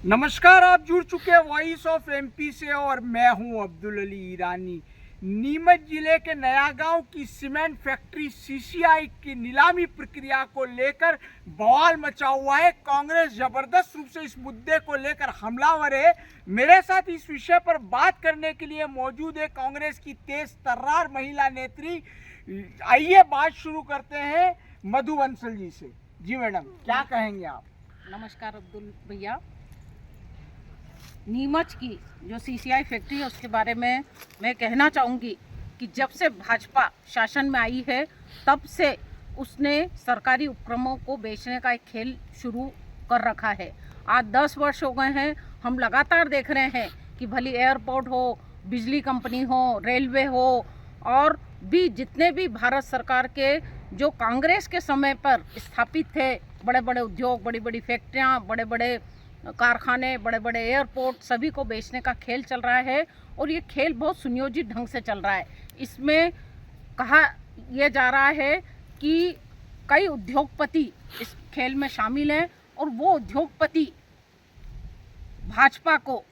नमस्कार, आप जुड़ चुके वॉइस ऑफ एमपी से और मैं हूं अब्दुल अली ईरानी। नीमच जिले के नया गांव की सीमेंट फैक्ट्री सीसीआई की नीलामी प्रक्रिया को लेकर बवाल मचा हुआ है। कांग्रेस जबरदस्त रूप से इस मुद्दे को लेकर हमलावर है। मेरे साथ इस विषय पर बात करने के लिए मौजूद है कांग्रेस की तेज तर्रार महिला नेत्री। आइए बात शुरू करते हैं मधु बंसल जी से। जी मैडम, क्या कहेंगे आप? नमस्कार अब्दुल भैया। नीमच की जो सीसीआई फैक्ट्री है उसके बारे में मैं कहना चाहूँगी कि जब से भाजपा शासन में आई है तब से उसने सरकारी उपक्रमों को बेचने का एक खेल शुरू कर रखा है। आज 10 वर्ष हो गए हैं, हम लगातार देख रहे हैं कि भली एयरपोर्ट हो, बिजली कंपनी हो, रेलवे हो और भी जितने भी भारत सरकार के जो कांग्रेस के समय पर स्थापित थे बड़े बड़े उद्योग, बड़ी बड़ी फैक्ट्रियाँ, बड़े बड़े कारखाने, बड़े बड़े एयरपोर्ट, सभी को बेचने का खेल चल रहा है और ये खेल बहुत सुनियोजित ढंग से चल रहा है। इसमें कहा यह जा रहा है कि कई उद्योगपति इस खेल में शामिल हैं और वो उद्योगपति भाजपा को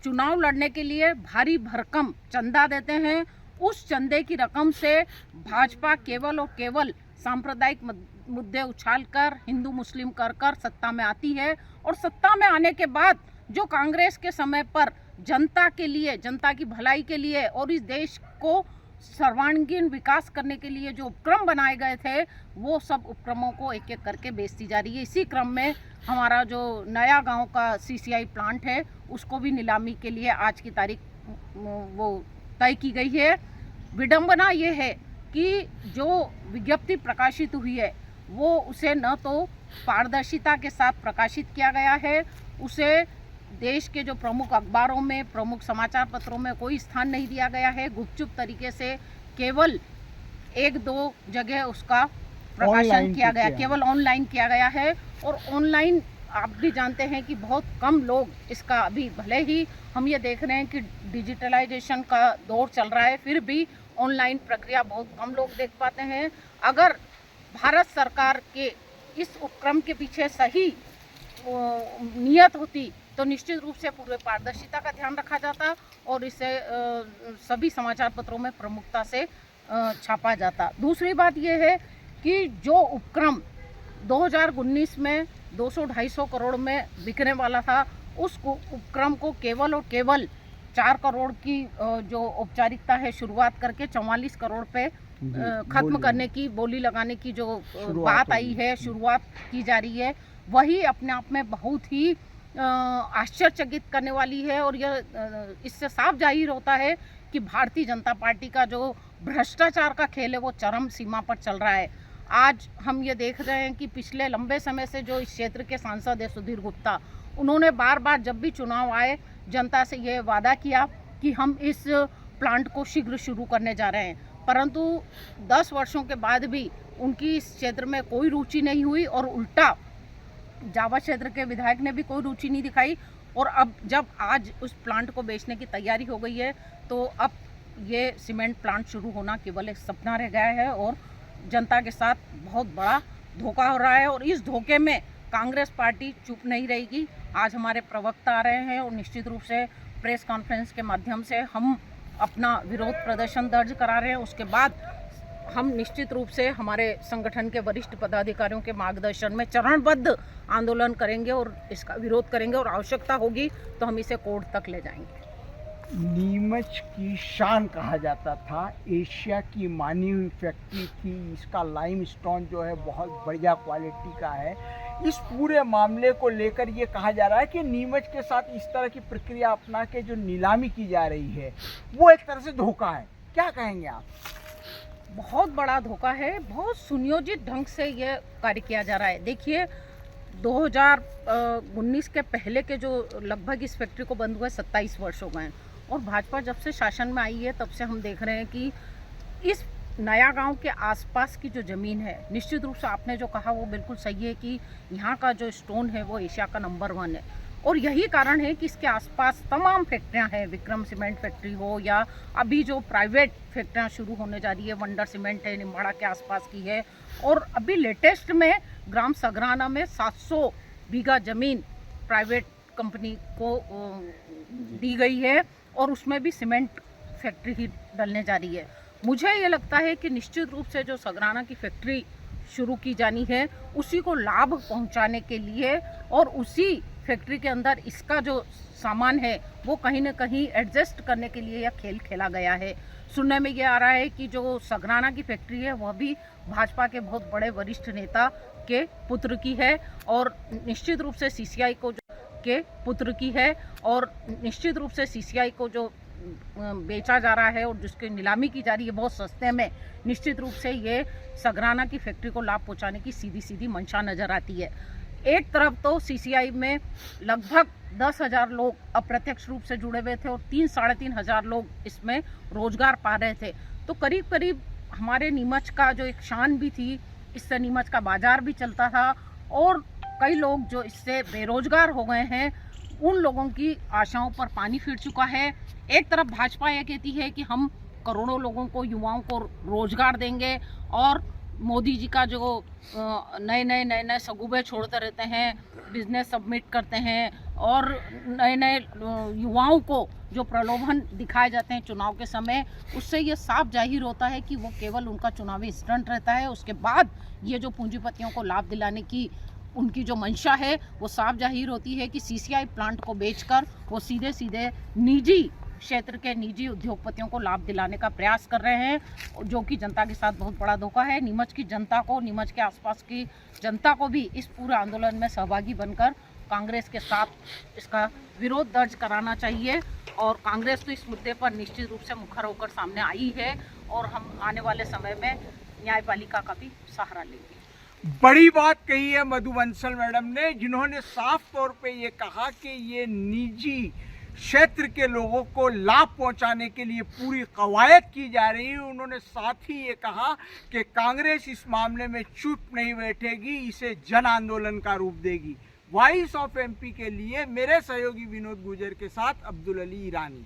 चुनाव लड़ने के लिए भारी भरकम चंदा देते हैं। उस चंदे की रकम से भाजपा केवल और केवल सांप्रदायिक मुद्दे उछालकर, हिंदू मुस्लिम कर सत्ता में आती है और सत्ता में आने के बाद जो कांग्रेस के समय पर जनता के लिए, जनता की भलाई के लिए और इस देश को सर्वांगीण विकास करने के लिए जो उपक्रम बनाए गए थे वो सब उपक्रमों को एक एक करके बेचती जा रही है। इसी क्रम में हमारा जो नया गांव का सीसीआई प्लांट है उसको भी नीलामी के लिए आज की तारीख वो तय की गई है। विडंबना ये है कि जो विज्ञप्ति प्रकाशित हुई है वो उसे न तो पारदर्शिता के साथ प्रकाशित किया गया है, उसे देश के जो प्रमुख अखबारों में, प्रमुख समाचार पत्रों में कोई स्थान नहीं दिया गया है। गुपचुप तरीके से केवल 1-2 जगह उसका प्रकाशन किया गया, केवल ऑनलाइन किया गया है। और ऑनलाइन आप भी जानते हैं कि बहुत कम लोग इसका, अभी भले ही हम ये देख रहे हैं कि डिजिटलाइजेशन का दौर चल रहा है, फिर भी ऑनलाइन प्रक्रिया बहुत कम लोग देख पाते हैं। अगर भारत सरकार के इस उपक्रम के पीछे सही नियत होती तो निश्चित रूप से पूरे पारदर्शिता का ध्यान रखा जाता और इसे सभी समाचार पत्रों में प्रमुखता से छापा जाता। दूसरी बात यह है कि जो उपक्रम 2019 में 200-250 करोड़ में बिकने वाला था, उस उपक्रम को केवल और केवल 4 करोड़ की जो औपचारिकता है शुरुआत करके 44 करोड़ पे खत्म करने की, बोली लगाने की जो बात आई है, शुरुआत की जा रही है, वही अपने आप में बहुत ही आश्चर्यचकित करने वाली है। और यह इससे साफ जाहिर होता है कि भारतीय जनता पार्टी का जो भ्रष्टाचार का खेल है वो चरम सीमा पर चल रहा है। आज हम ये देख रहे हैं कि पिछले लंबे समय से जो इस क्षेत्र के सांसद है सुधीर गुप्ता, उन्होंने बार बार जब भी चुनाव आए जनता से ये वादा किया कि हम इस प्लांट को शीघ्र शुरू करने जा रहे हैं, परंतु 10 वर्षों के बाद भी उनकी इस क्षेत्र में कोई रुचि नहीं हुई और उल्टा जावा क्षेत्र के विधायक ने भी कोई रुचि नहीं दिखाई। और अब जब आज उस प्लांट को बेचने की तैयारी हो गई है तो अब ये सीमेंट प्लांट शुरू होना केवल एक सपना रह गया है और जनता के साथ बहुत बड़ा धोखा हो रहा है। और इस धोखे में कांग्रेस पार्टी चुप नहीं रहेगी। आज हमारे प्रवक्ता आ रहे हैं और निश्चित रूप से प्रेस कॉन्फ्रेंस के माध्यम से हम अपना विरोध प्रदर्शन दर्ज करा रहे हैं। उसके बाद हम निश्चित रूप से हमारे संगठन के वरिष्ठ पदाधिकारियों के मार्गदर्शन में चरणबद्ध आंदोलन करेंगे और इसका विरोध करेंगे और आवश्यकता होगी तो हम इसे कोर्ट तक ले जाएंगे। नीमच की शान कहा जाता था, एशिया की मानी हुई फैक्ट्री थी। इसका लाइमस्टोन जो है बहुत बढ़िया क्वालिटी का है। इस पूरे मामले को लेकर ये कहा जा रहा है कि नीमच के साथ इस तरह की प्रक्रिया अपना के जो नीलामी की जा रही है वो एक तरह से धोखा है। क्या कहेंगे आप? बहुत बड़ा धोखा है, बहुत सुनियोजित ढंग से यह कार्य किया जा रहा है। देखिए 2019 के पहले के जो लगभग इस फैक्ट्री को बंद हुए 27 वर्ष हो गए और भाजपा जब से शासन में आई है तब से हम देख रहे हैं कि इस नया गांव के आसपास की जो ज़मीन है, निश्चित रूप से आपने जो कहा वो बिल्कुल सही है कि यहाँ का जो स्टोन है वो एशिया का नंबर 1 है। और यही कारण है कि इसके आसपास तमाम फैक्ट्रियां हैं, विक्रम सीमेंट फैक्ट्री हो या अभी जो प्राइवेट फैक्ट्रियां शुरू होने जा रही है, वंडर सीमेंट है, निम्बाड़ा के आसपास की है। और अभी लेटेस्ट में ग्राम सगराना में 700 बीघा ज़मीन प्राइवेट कंपनी को दी गई है और उसमें भी सीमेंट फैक्ट्री ही डलने जा रही है। मुझे ये लगता है कि निश्चित रूप से जो सगराना की फैक्ट्री शुरू की जानी है उसी को लाभ पहुंचाने के लिए और उसी फैक्ट्री के अंदर इसका जो सामान है वो कहीं ना कहीं एडजस्ट करने के लिए यह खेल खेला गया है। सुनने में ये आ रहा है कि जो सगराना की फैक्ट्री है वह भी भाजपा के बहुत बड़े वरिष्ठ नेता के पुत्र की है और निश्चित रूप से सीसीआई को के पुत्र की है और निश्चित रूप से सीसीआई को जो बेचा जा रहा है और जिसकी नीलामी की जा रही है बहुत सस्ते में, निश्चित रूप से ये सगराना की फैक्ट्री को लाभ पहुंचाने की सीधी सीधी मंशा नजर आती है। एक तरफ तो सीसीआई में लगभग 10,000 लोग अप्रत्यक्ष रूप से जुड़े हुए थे और 3-3,500 लोग इसमें रोजगार पा रहे थे, तो करीब करीब हमारे नीमच का जो एक शान भी थी, इससे नीमच का बाजार भी चलता था और कई लोग जो इससे बेरोजगार हो गए हैं उन लोगों की आशाओं पर पानी फिर चुका है। एक तरफ भाजपा ये कहती है कि हम करोड़ों लोगों को, युवाओं को रोजगार देंगे और मोदी जी का जो नए नए सगुबे छोड़ते रहते हैं, बिजनेस सबमिट करते हैं और नए युवाओं को जो प्रलोभन दिखाए जाते हैं चुनाव के समय, उससे ये साफ जाहिर होता है कि वो केवल उनका चुनावी स्टंट रहता है। उसके बाद ये जो पूंजीपतियों को लाभ दिलाने की उनकी जो मंशा है वो साफ जाहिर होती है कि सीसीआई प्लांट को बेचकर वो सीधे सीधे निजी क्षेत्र के निजी उद्योगपतियों को लाभ दिलाने का प्रयास कर रहे हैं, जो कि जनता के साथ बहुत बड़ा धोखा है। नीमच की जनता को, नीमच के आसपास की जनता को भी इस पूरे आंदोलन में सहभागी बनकर कांग्रेस के साथ इसका विरोध दर्ज कराना चाहिए और कांग्रेस तो इस मुद्दे पर निश्चित रूप से मुखर होकर सामने आई है और हम आने वाले समय में न्यायपालिका का भी सहारा लेंगे। बड़ी बात कही है मधु बंसल मैडम ने, जिन्होंने साफ तौर पे ये कहा कि ये निजी क्षेत्र के लोगों को लाभ पहुंचाने के लिए पूरी कवायद की जा रही है। उन्होंने साथ ही ये कहा कि कांग्रेस इस मामले में चुप नहीं बैठेगी, इसे जन आंदोलन का रूप देगी। वॉइस ऑफ एमपी के लिए मेरे सहयोगी विनोद गुर्जर के साथ अब्दुल अली ईरानी।